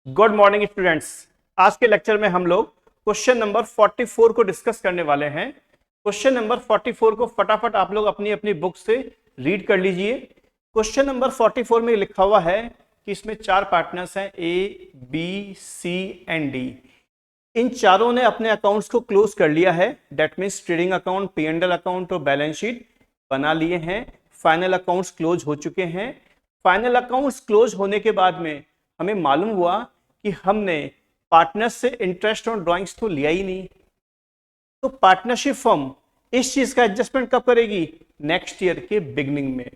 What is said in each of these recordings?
Good morning students. आज के lecture में हम लोग क्वेश्चन नंबर 44 को डिस्कस करने वाले हैं। क्वेश्चन नंबर 44 को फटाफट आप लोग अपनी अपनी बुक से रीड कर लीजिए। क्वेश्चन नंबर 44 में लिखा हुआ है कि इसमें चार पार्टनर्स हैं, A B C and D. इन चारों ने अपने अकाउंट्स को क्लोज कर लिया है। That means trading account, P&L account और बैलेंस शीट बना लिए हैं। फाइनल अकाउंट्स क्लोज हो चुके हैं। फाइनल अकाउंट्स क्लोज होने के बाद में हमें मालूम हुआ कि हमने पार्टनर्स से इंटरेस्ट ऑन ड्राइंग्स तो लिया ही नहीं। तो पार्टनरशिप फर्म इस चीज का एडजस्टमेंट कब करेगी? नेक्स्ट ईयर के बिगनिंग में।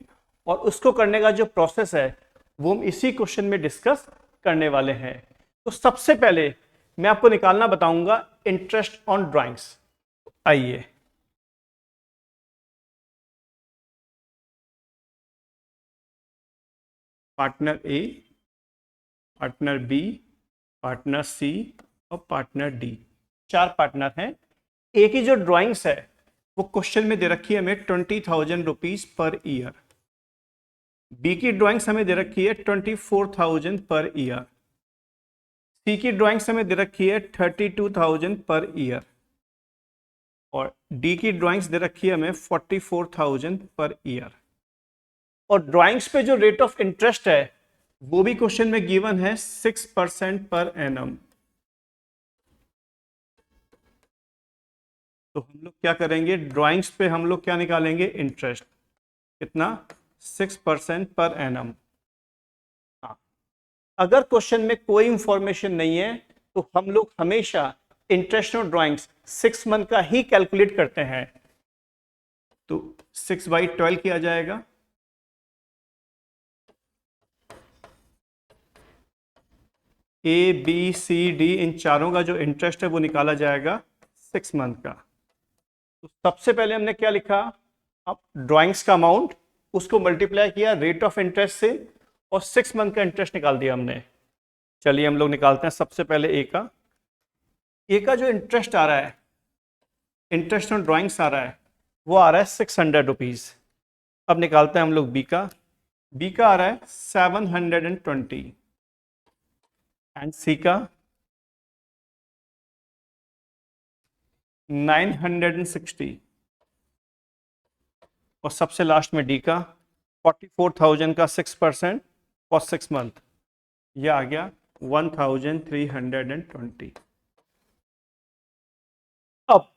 और उसको करने का जो प्रोसेस है वो हम इसी क्वेश्चन में डिस्कस करने वाले हैं। तो सबसे पहले मैं आपको निकालना बताऊंगा इंटरेस्ट ऑन ड्राइंग्स। आइए, पार्टनर ए, पार्टनर बी, पार्टनर सी और पार्टनर डी, चार पार्टनर हैं। ए की जो ड्राइंग्स है वो क्वेश्चन में दे रखी है हमें 20,000 रुपीज पर ईयर। बी की ड्राइंग्स हमें दे रखी है 24,000 पर ईयर। सी की ड्राइंग्स हमें दे रखी है 32,000 पर ईयर। और डी की ड्राइंग्स दे रखी है हमें 44,000 पर ईयर। और ड्राइंग्स पे जो रेट ऑफ इंटरेस्ट है वो भी क्वेश्चन में गिवन है 6% पर एनम। तो हम लोग क्या करेंगे, ड्राइंग्स पे हम लोग क्या निकालेंगे, इंटरेस्ट कितना, 6% पर एनम। हाँ, अगर क्वेश्चन में कोई इंफॉर्मेशन नहीं है तो हम लोग हमेशा इंटरेस्ट ऑन ड्राइंग्स 6 मंथ का ही कैलकुलेट करते हैं। तो 6/12 किया जाएगा। ए बी सी डी इन चारों का जो इंटरेस्ट है वो निकाला जाएगा 6 मंथ का। तो सबसे पहले हमने क्या लिखा, अब ड्राइंग्स का अमाउंट उसको मल्टीप्लाई किया रेट ऑफ इंटरेस्ट से और 6 मंथ का इंटरेस्ट निकाल दिया हमने। चलिए हम लोग निकालते हैं सबसे पहले ए का जो इंटरेस्ट आ रहा है, इंटरेस्ट ऑन ड्राइंग्स आ रहा है, वो आ रहा है 600 रुपीज। अब निकालते हैं हम लोग बी का आ रहा है 720 एंड सी का 960 और सबसे लास्ट में डी का 44,000 का 6% और 6 मंथ, यह आ गया 1,320। अब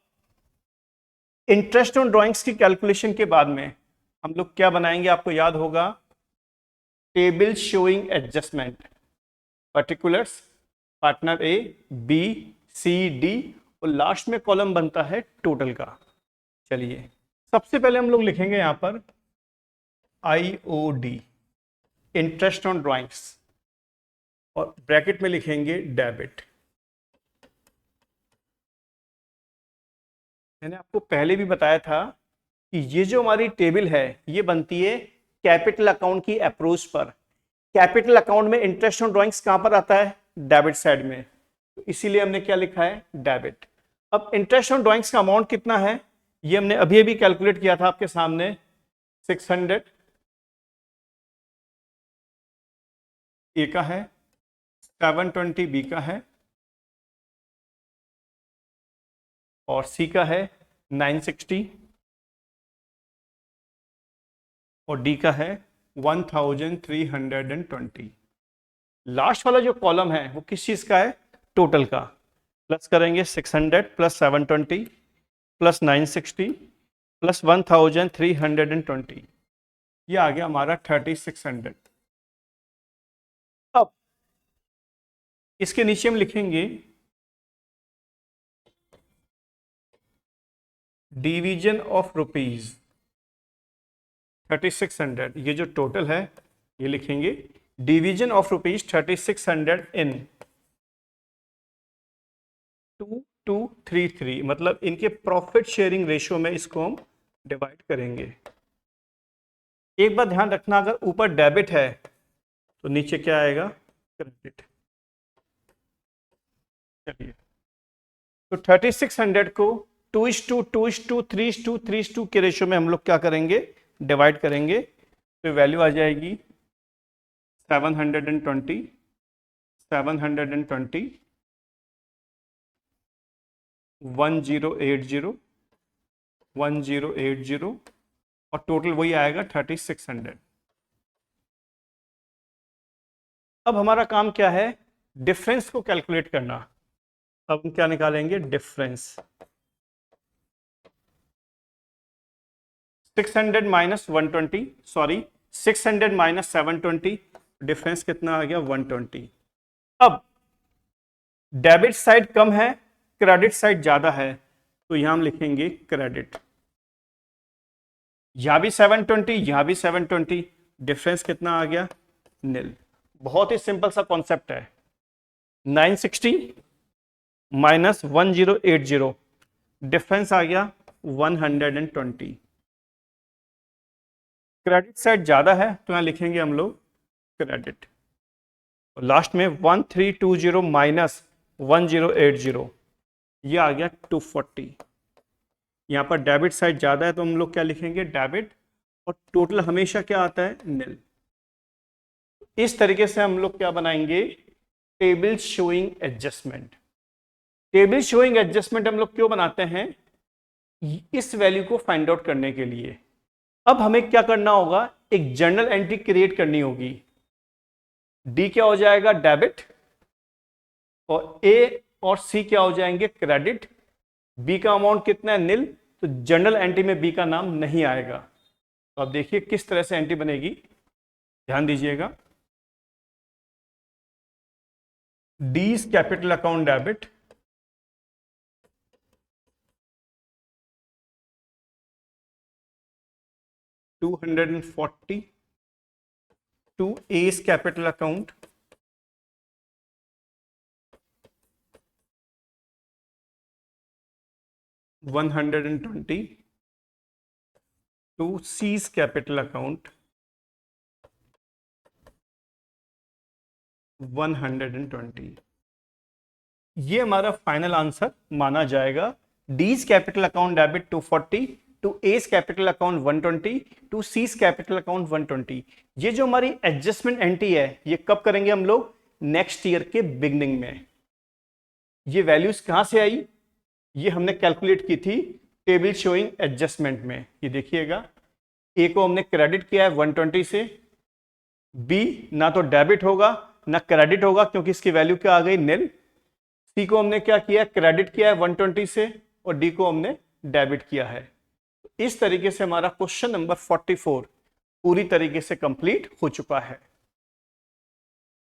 इंटरेस्ट ऑन ड्राइंग्स की कैलकुलेशन के बाद में हम लोग क्या बनाएंगे, आपको याद होगा, table showing adjustment, particulars, partner A B C D और लास्ट में कॉलम बनता है टोटल का। चलिए सबसे पहले हम लोग लिखेंगे यहां पर IOD, इंटरेस्ट ऑन ड्राइंग्स, और ब्रैकेट में लिखेंगे डेबिट। मैंने आपको पहले भी बताया था कि ये जो हमारी टेबल है ये बनती है कैपिटल अकाउंट की अप्रोच पर। कैपिटल अकाउंट में इंटरेस्ट ऑन ड्राइंग्स कहां पर आता है, डेबिट साइड में, तो इसीलिए हमने क्या लिखा है, डेबिट। अब इंटरेस्ट ऑन ड्राइंग्स का अमाउंट कितना है ये हमने अभी अभी कैलकुलेट किया था आपके सामने, 600 ए का है, 720 बी का है और सी का है 960 और डी का है 1,320। लास्ट वाला जो कॉलम है वो किस चीज का है, टोटल का। प्लस करेंगे 600 प्लस 720 प्लस 960 प्लस 1,320, ये आ गया हमारा 3,600। अब इसके नीचे हम लिखेंगे डिवीजन ऑफ रुपीज 3,600, ये जो टोटल है ये लिखेंगे डिवीजन ऑफ रुपीज 3,600 इन 2,233, मतलब इनके प्रॉफिट शेयरिंग रेशियो में इसको हम डिवाइड करेंगे। एक बात ध्यान रखना, अगर ऊपर डेबिट है तो नीचे क्या आएगा, क्रेडिट। चलिए तो 3,600 को 2:2, 2:2, 3:2, 3:2 के रेशियो में हम लोग क्या करेंगे, डिवाइड करेंगे। तो वैल्यू आ जाएगी 720, 720, 1080, 1080 और टोटल वही आएगा 3600। अब हमारा काम क्या है, डिफरेंस को कैलकुलेट करना। अब हम क्या निकालेंगे, difference. 600 minus 120, sorry 600 minus 720, difference कितना आ गया, 120। अब डेबिट साइड कम है, क्रेडिट साइड ज्यादा है, तो यहां हम लिखेंगे क्रेडिट। यहां भी 720, यहां भी 720, डिफरेंस कितना आ गया, निल। बहुत ही सिंपल सा कॉन्सेप्ट है। 960 माइनस 1080, डिफरेंस आ गया 120। क्रेडिट साइड ज्यादा है तो यहां लिखेंगे हम लोग क्रेडिट। और लास्ट में 1320 माइनस 1080, ये आ गया 240। यहां पर डेबिट साइड ज्यादा है तो हम लोग क्या लिखेंगे, डेबिट। और टोटल हमेशा क्या आता है, निल। इस तरीके से हम लोग क्या बनाएंगे, table showing adjustment. Table showing adjustment हम लोग क्यों बनाते हैं, इस वैल्यू को फाइंड आउट करने के लिए। अब हमें क्या करना होगा, एक जर्नल एंट्री क्रिएट करनी होगी। डी क्या हो जाएगा, डेबिट, और ए और सी क्या हो जाएंगे, क्रेडिट। बी का अमाउंट कितना है, निल, तो जर्नल एंट्री में बी का नाम नहीं आएगा। तो अब देखिए किस तरह से एंट्री बनेगी, ध्यान दीजिएगा। डीज capital account debit, $240 to A's capital account, $120 to C's capital account, 120। ये हमारा फाइनल आंसर माना जाएगा। D's capital account debit 240 to S capital account 120 to C's capital account 120। ये जो हमारी एडजस्टमेंट एंट्री है, ये कब करेंगे हम लोग, नेक्स्ट ईयर के बिगनिंग में। ये वैल्यूज कहां से आई, ये हमने कैलकुलेट की थी टेबल शोइंग एडजस्टमेंट में। ये देखिएगा, ए को हमने क्रेडिट किया है 120 से, बी ना तो डेबिट होगा ना क्रेडिट होगा क्योंकि इसकी वैल्यू क्या आ गई, निल। सी को हमने क्या किया, क्रेडिट किया है 120 से, और डी को हमने डेबिट किया है। इस तरीके से हमारा क्वेश्चन नंबर 44 पूरी तरीके से कंप्लीट हो चुका है।